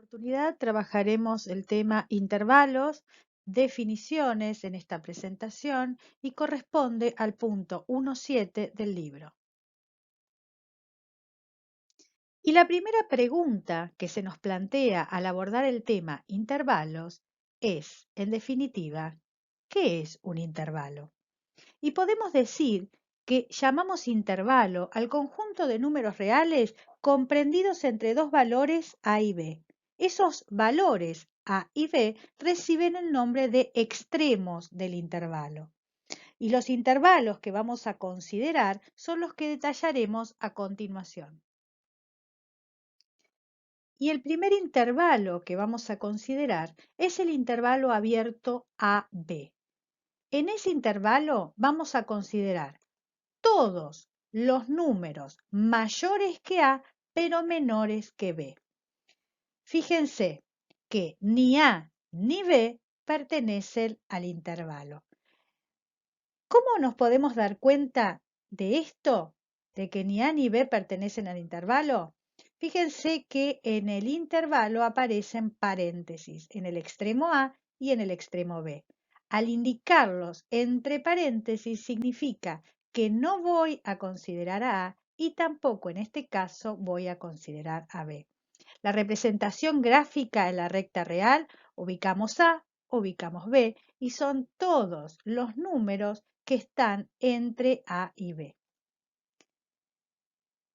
Oportunidad trabajaremos el tema intervalos, definiciones en esta presentación y corresponde al punto 1.7 del libro. Y la primera pregunta que se nos plantea al abordar el tema intervalos es, en definitiva, ¿qué es un intervalo? Y podemos decir que llamamos intervalo al conjunto de números reales comprendidos entre dos valores A y B. Esos valores A y B reciben el nombre de extremos del intervalo. Y los intervalos que vamos a considerar son los que detallaremos a continuación. Y el primer intervalo que vamos a considerar es el intervalo abierto AB. En ese intervalo vamos a considerar todos los números mayores que A, pero menores que B. Fíjense que ni A ni B pertenecen al intervalo. ¿Cómo nos podemos dar cuenta de esto? De que ni A ni B pertenecen al intervalo. Fíjense que en el intervalo aparecen paréntesis en el extremo A y en el extremo B. Al indicarlos entre paréntesis significa que no voy a considerar a A y tampoco en este caso voy a considerar a B. La representación gráfica en la recta real, ubicamos A, ubicamos B y son todos los números que están entre A y B.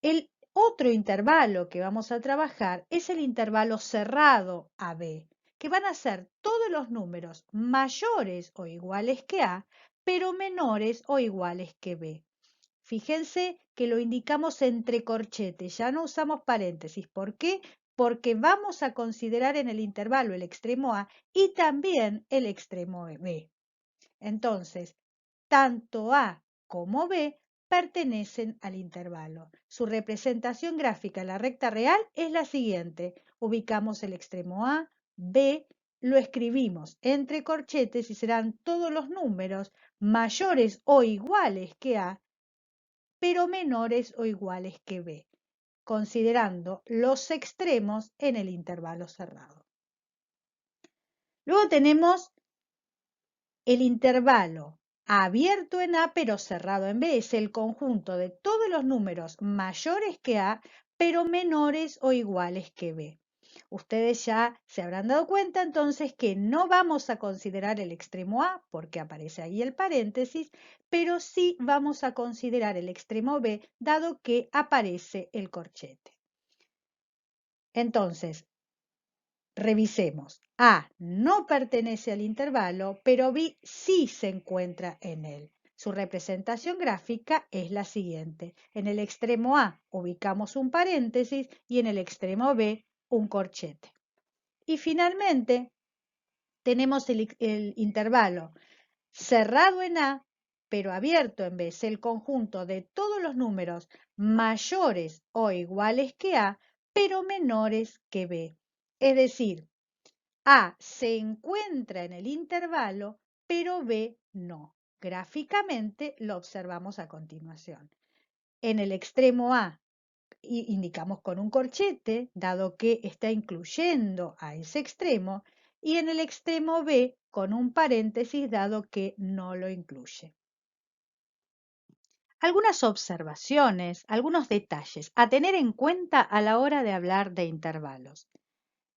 El otro intervalo que vamos a trabajar es el intervalo cerrado AB, que van a ser todos los números mayores o iguales que A, pero menores o iguales que B. Fíjense que lo indicamos entre corchetes, ya no usamos paréntesis. ¿Por qué? Porque vamos a considerar en el intervalo el extremo A y también el extremo B. Entonces, tanto A como B pertenecen al intervalo. Su representación gráfica en la recta real es la siguiente. Ubicamos el extremo A, B, lo escribimos entre corchetes y serán todos los números mayores o iguales que A, pero menores o iguales que B, considerando los extremos en el intervalo cerrado. Luego tenemos el intervalo abierto en A pero cerrado en B. Es el conjunto de todos los números mayores que A pero menores o iguales que B. Ustedes ya se habrán dado cuenta entonces que no vamos a considerar el extremo A porque aparece ahí el paréntesis, pero sí vamos a considerar el extremo B dado que aparece el corchete. Entonces, revisemos. A no pertenece al intervalo, pero B sí se encuentra en él. Su representación gráfica es la siguiente. En el extremo A ubicamos un paréntesis y en el extremo B un corchete. Y finalmente tenemos el intervalo cerrado en A, pero abierto en B. Es el conjunto de todos los números mayores o iguales que A, pero menores que B. Es decir, A se encuentra en el intervalo, pero B no. Gráficamente lo observamos a continuación. En el extremo A indicamos con un corchete, dado que está incluyendo a ese extremo, y en el extremo B con un paréntesis, dado que no lo incluye. Algunas observaciones, algunos detalles a tener en cuenta a la hora de hablar de intervalos.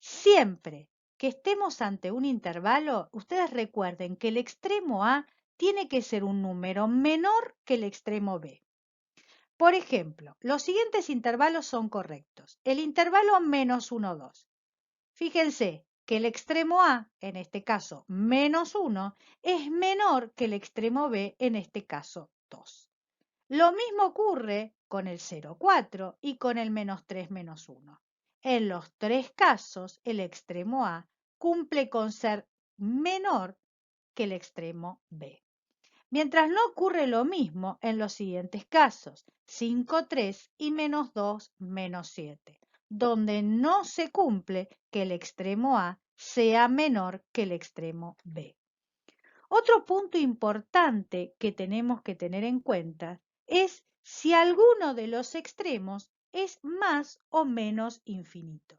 Siempre que estemos ante un intervalo, ustedes recuerden que el extremo A tiene que ser un número menor que el extremo B. Por ejemplo, los siguientes intervalos son correctos. El intervalo -1, 2. Fíjense que el extremo A, en este caso -1, es menor que el extremo B, en este caso 2. Lo mismo ocurre con el 0, 4 y con el -3, -1. En los tres casos, el extremo A cumple con ser menor que el extremo B. Mientras no ocurre lo mismo en los siguientes casos, 5, 3 y -2, -7, donde no se cumple que el extremo A sea menor que el extremo B. Otro punto importante que tenemos que tener en cuenta es si alguno de los extremos es más o menos infinito.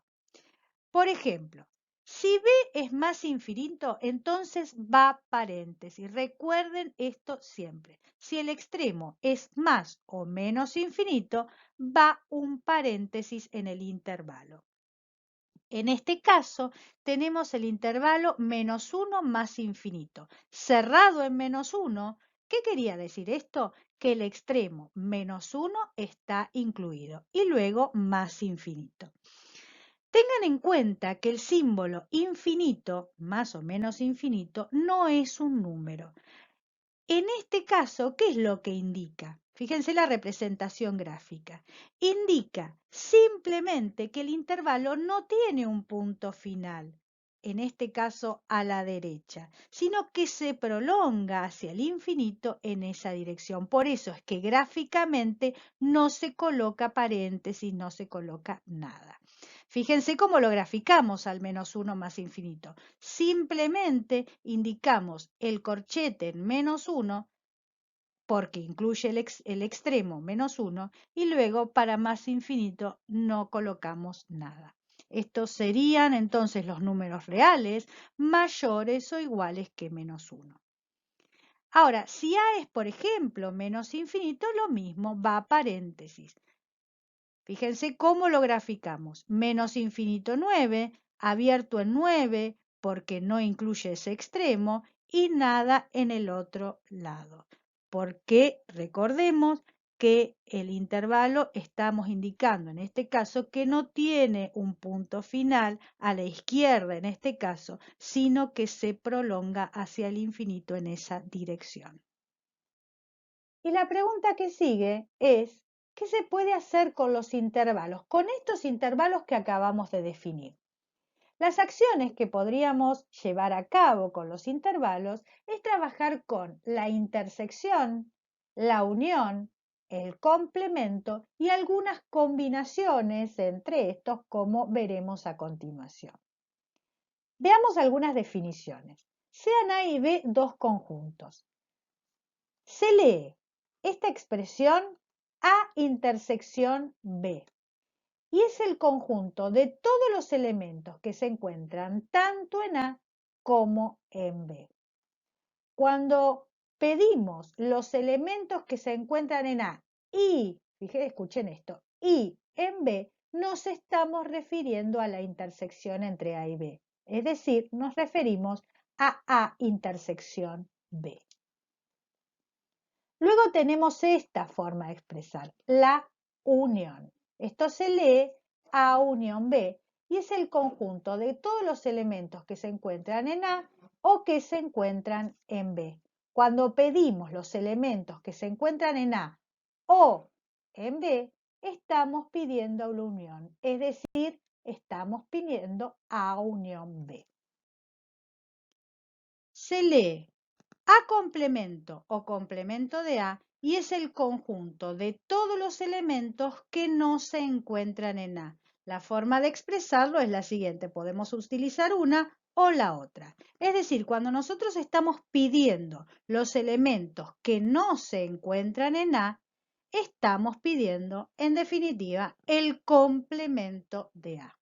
Por ejemplo, si B es más infinito, entonces va paréntesis. Recuerden esto siempre. Si el extremo es más o menos infinito, va un paréntesis en el intervalo. En este caso, tenemos el intervalo -1 más infinito, cerrado en -1. ¿Qué quería decir esto? Que el extremo -1 está incluido y luego más infinito. Tengan en cuenta que el símbolo infinito, más o menos infinito, no es un número. En este caso, ¿qué es lo que indica? Fíjense la representación gráfica. Indica simplemente que el intervalo no tiene un punto final, en este caso a la derecha, sino que se prolonga hacia el infinito en esa dirección. Por eso es que gráficamente no se coloca paréntesis, no se coloca nada. Fíjense cómo lo graficamos al -1 más infinito. Simplemente indicamos el corchete en -1 porque incluye el extremo -1 y luego para más infinito no colocamos nada. Estos serían entonces los números reales mayores o iguales que -1. Ahora, si A es, por ejemplo, menos infinito, lo mismo, va a paréntesis. Fíjense cómo lo graficamos. Menos infinito 9, abierto en 9 porque no incluye ese extremo y nada en el otro lado. Porque recordemos que el intervalo estamos indicando en este caso que no tiene un punto final a la izquierda en este caso, sino que se prolonga hacia el infinito en esa dirección. Y la pregunta que sigue es, ¿qué se puede hacer con los intervalos? Con estos intervalos que acabamos de definir. Las acciones que podríamos llevar a cabo con los intervalos es trabajar con la intersección, la unión, el complemento y algunas combinaciones entre estos, como veremos a continuación. Veamos algunas definiciones. Sean A y B dos conjuntos. Se lee esta expresión A intersección B y es el conjunto de todos los elementos que se encuentran tanto en A como en B. Cuando pedimos los elementos que se encuentran en A y, fíjense, escuchen esto, y en B, nos estamos refiriendo a la intersección entre A y B. Es decir, nos referimos a A intersección B. Luego tenemos esta forma de expresar, la unión. Esto se lee A unión B y es el conjunto de todos los elementos que se encuentran en A o que se encuentran en B. Cuando pedimos los elementos que se encuentran en A o en B, estamos pidiendo la unión, es decir, estamos pidiendo A unión B. Se lee A complemento o complemento de A y es el conjunto de todos los elementos que no se encuentran en A. La forma de expresarlo es la siguiente, podemos utilizar una o la otra. Es decir, cuando nosotros estamos pidiendo los elementos que no se encuentran en A, estamos pidiendo, en definitiva, el complemento de A.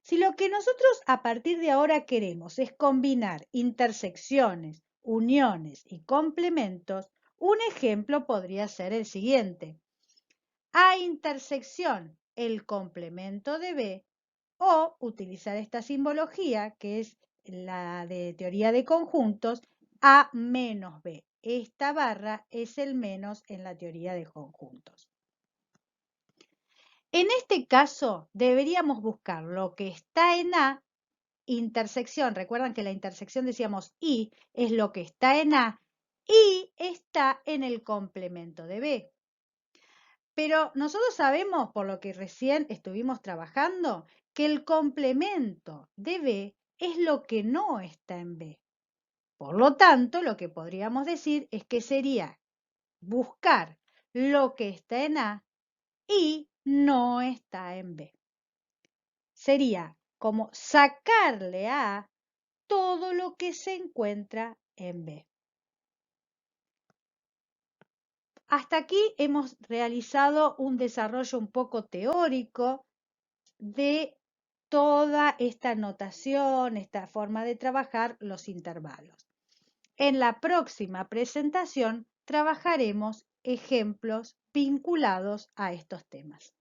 Si lo que nosotros a partir de ahora queremos es combinar intersecciones, uniones y complementos, un ejemplo podría ser el siguiente. A intersección, el complemento de B, o utilizar esta simbología, que es la de teoría de conjuntos, A menos B. Esta barra es el menos en la teoría de conjuntos. En este caso, deberíamos buscar lo que está en A, intersección, recuerdan que la intersección decíamos I, es lo que está en A y está en el complemento de B. Pero nosotros sabemos, por lo que recién estuvimos trabajando, que el complemento de B es lo que no está en B. Por lo tanto, lo que podríamos decir es que sería buscar lo que está en A y no está en B. Sería como sacarle a A todo lo que se encuentra en B. Hasta aquí hemos realizado un desarrollo un poco teórico de toda esta notación, esta forma de trabajar los intervalos. En la próxima presentación trabajaremos ejemplos vinculados a estos temas.